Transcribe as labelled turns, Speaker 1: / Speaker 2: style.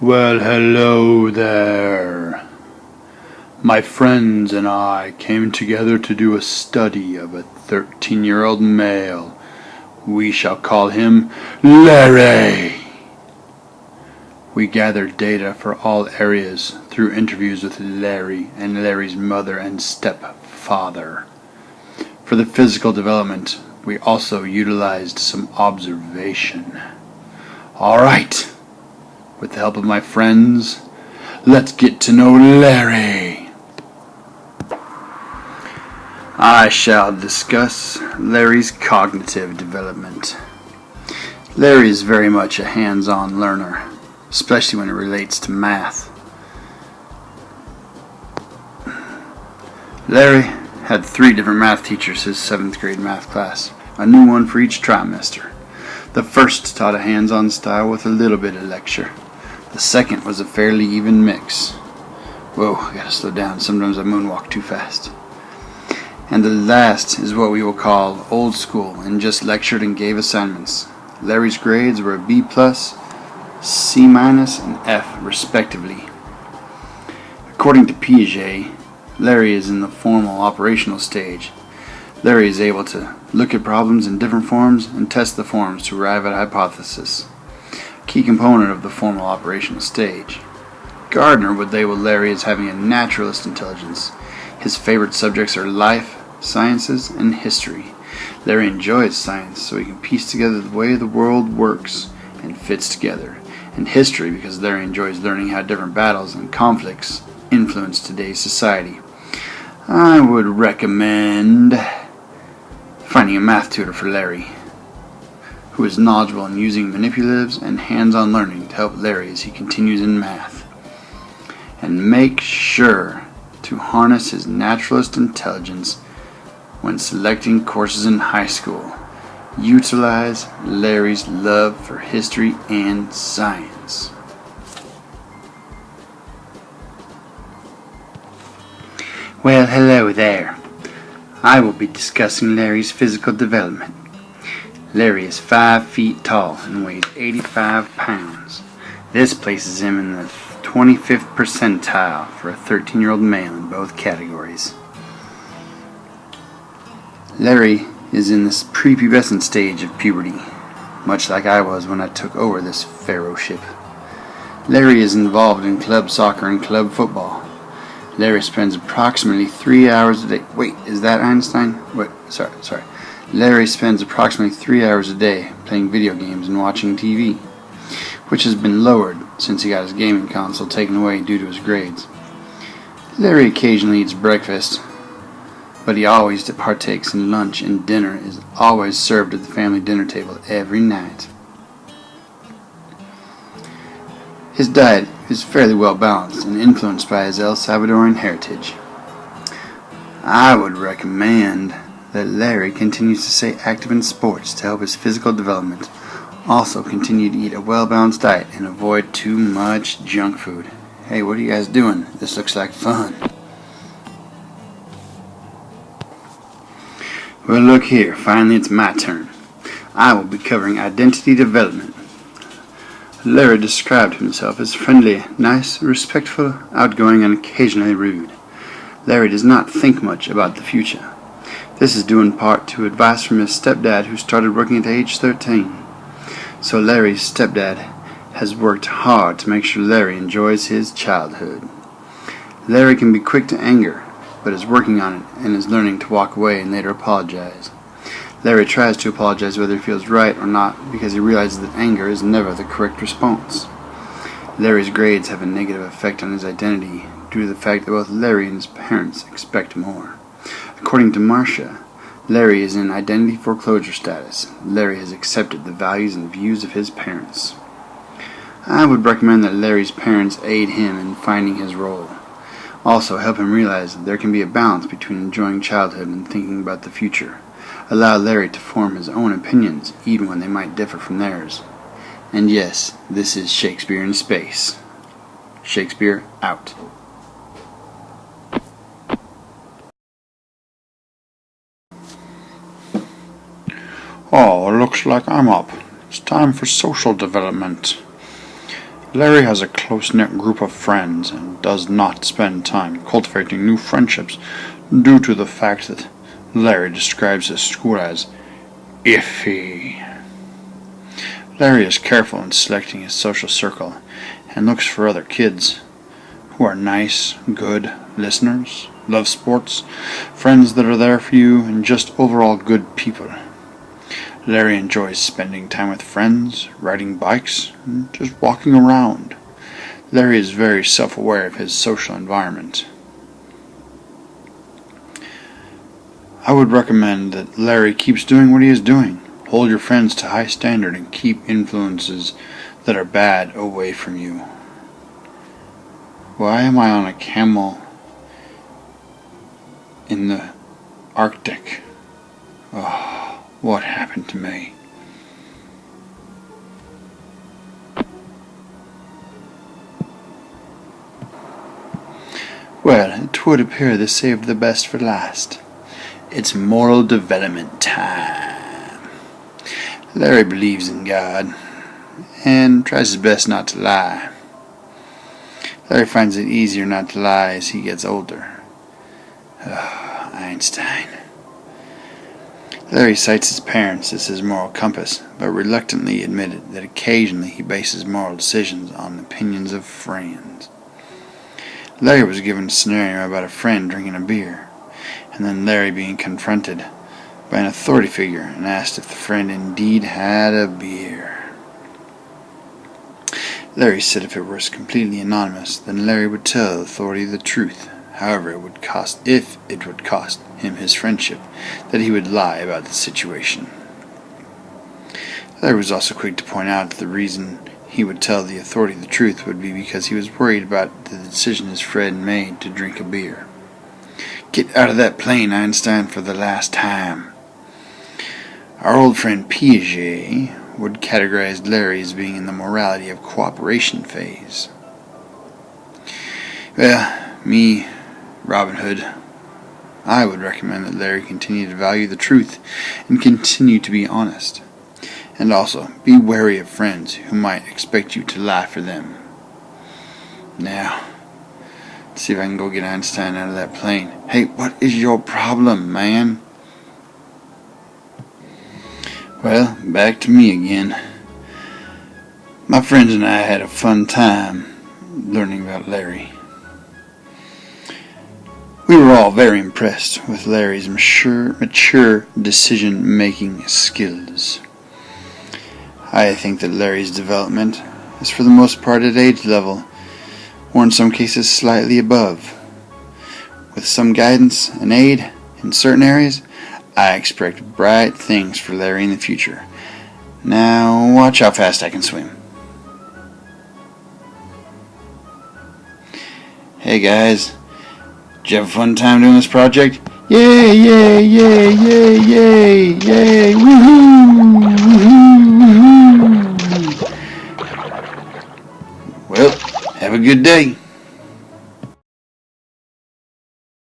Speaker 1: Well, hello there. My friends and I came together to do a study of a 13-year-old male. We shall call him Larry. We gathered data for all areas through interviews with Larry and Larry's mother and stepfather. For the physical development, we also utilized some observation. All right. With the help of my friends, let's get to know Larry. I shall discuss Larry's cognitive development. Larry is very much a hands-on learner, especially when it relates to math. Larry had 3 different math teachers his 7th grade math class, a new one for each trimester. The first taught a hands-on style with a little bit of lecture. The second was a fairly even mix. Whoa, I gotta slow down, sometimes I moonwalk too fast. And the last is what we will call old school and just lectured and gave assignments. Larry's grades were a B+, C-, and F respectively. According to Piaget, Larry is in the formal operational stage. Larry is able to look at problems in different forms and test the forms to arrive at a hypothesis. Key component of the formal operational stage. Gardner would label Larry as having a naturalist intelligence. His favorite subjects are life, sciences, and history. Larry enjoys science so he can piece together the way the world works and fits together, and history because Larry enjoys learning how different battles and conflicts influence today's society. I would recommend finding a math tutor for Larry, who is knowledgeable in using manipulatives and hands-on learning to help Larry as he continues in math. And make sure to harness his naturalist intelligence when selecting courses in high school. Utilize Larry's love for history and science. Well, hello there. I will be discussing Larry's physical development. Larry is 5 feet tall and weighs 85 pounds. This places him in the 25th percentile for a 13-year-old male in both categories. Larry is in this prepubescent stage of puberty, much like I was when I took over this pharaoh ship. Larry is involved in club soccer and club football. Larry spends approximately 3 hours a day. Wait, is that Einstein? Wait, sorry. Larry spends approximately 3 hours a day playing video games and watching TV, which has been lowered since he got his gaming console taken away due to his grades. Larry occasionally eats breakfast, but he always partakes in lunch, and dinner is always served at the family dinner table every night. His diet is fairly well balanced and influenced by his El Salvadoran heritage. I would recommend that Larry continues to stay active in sports to help his physical development. Also continue to eat a well-balanced diet and avoid too much junk food. Hey, what are you guys doing? This looks like fun. Well, look here, finally it's my turn. I will be covering identity development. Larry described himself as friendly, nice, respectful, outgoing, and occasionally rude. Larry does not think much about the future. This is due in part to advice from his stepdad, who started working at age 13. So Larry's stepdad has worked hard to make sure Larry enjoys his childhood. Larry can be quick to anger, but is working on it and is learning to walk away and later apologize. Larry tries to apologize whether he feels right or not because he realizes that anger is never the correct response. Larry's grades have a negative effect on his identity due to the fact that both Larry and his parents expect more. According to Marcia, Larry is in identity foreclosure status. Larry has accepted the values and views of his parents. I would recommend that Larry's parents aid him in finding his role. Also, help him realize that there can be a balance between enjoying childhood and thinking about the future. Allow Larry to form his own opinions, even when they might differ from theirs. And yes, this is Shakespeare in Space. Shakespeare out.
Speaker 2: Oh, looks like I'm up. It's time for social development.
Speaker 1: Larry has a close-knit group of friends and does not spend time cultivating new friendships due to the fact that Larry describes his school as iffy. Larry is careful in selecting his social circle and looks for other kids who are nice, good listeners, love sports, friends that are there for you, and just overall good people. Larry enjoys spending time with friends, riding bikes, and just walking around. Larry is very self-aware of his social environment. I would recommend that Larry keeps doing what he is doing. Hold your friends to high standard and keep influences that are bad away from you. Why am I on a camel in the Arctic? Oh, what happened to me? Well, it would appear they saved the best for last. It's moral development time. Larry believes in God and tries his best not to lie. Larry finds it easier not to lie as he gets older. Oh, Einstein. Larry cites his parents as his moral compass, but reluctantly admitted that occasionally he bases moral decisions on the opinions of friends. Larry was given a scenario about a friend drinking a beer, and then Larry being confronted by an authority figure and asked if the friend indeed had a beer. Larry said if it was completely anonymous, then Larry would tell the authority the truth. However, if it would cost him his friendship, that he would lie about the situation. Larry was also quick to point out that the reason he would tell the authority the truth would be because he was worried about the decision his friend made to drink a beer. Get out of that plane, Einstein, for the last time. Our old friend Piaget would categorize Larry as being in the morality of cooperation phase. Well, me, Robin Hood, I would recommend that Larry continue to value the truth and continue to be honest. And also, be wary of friends who might expect you to lie for them. Now, let's see if I can go get Einstein out of that plane. Hey, what is your problem, man? Well, back to me again. My friends and I had a fun time learning about Larry. We were all very impressed with Larry's mature decision-making skills. I think that Larry's development is for the most part at age level, or in some cases slightly above. With some guidance and aid in certain areas, I expect bright things for Larry in the future. Now, watch how fast I can swim. Hey guys, did you have a fun time doing this project? Yay, yay, yay, yay, yay, yay, woohoo, woohoo, woohoo. Well, have a good day.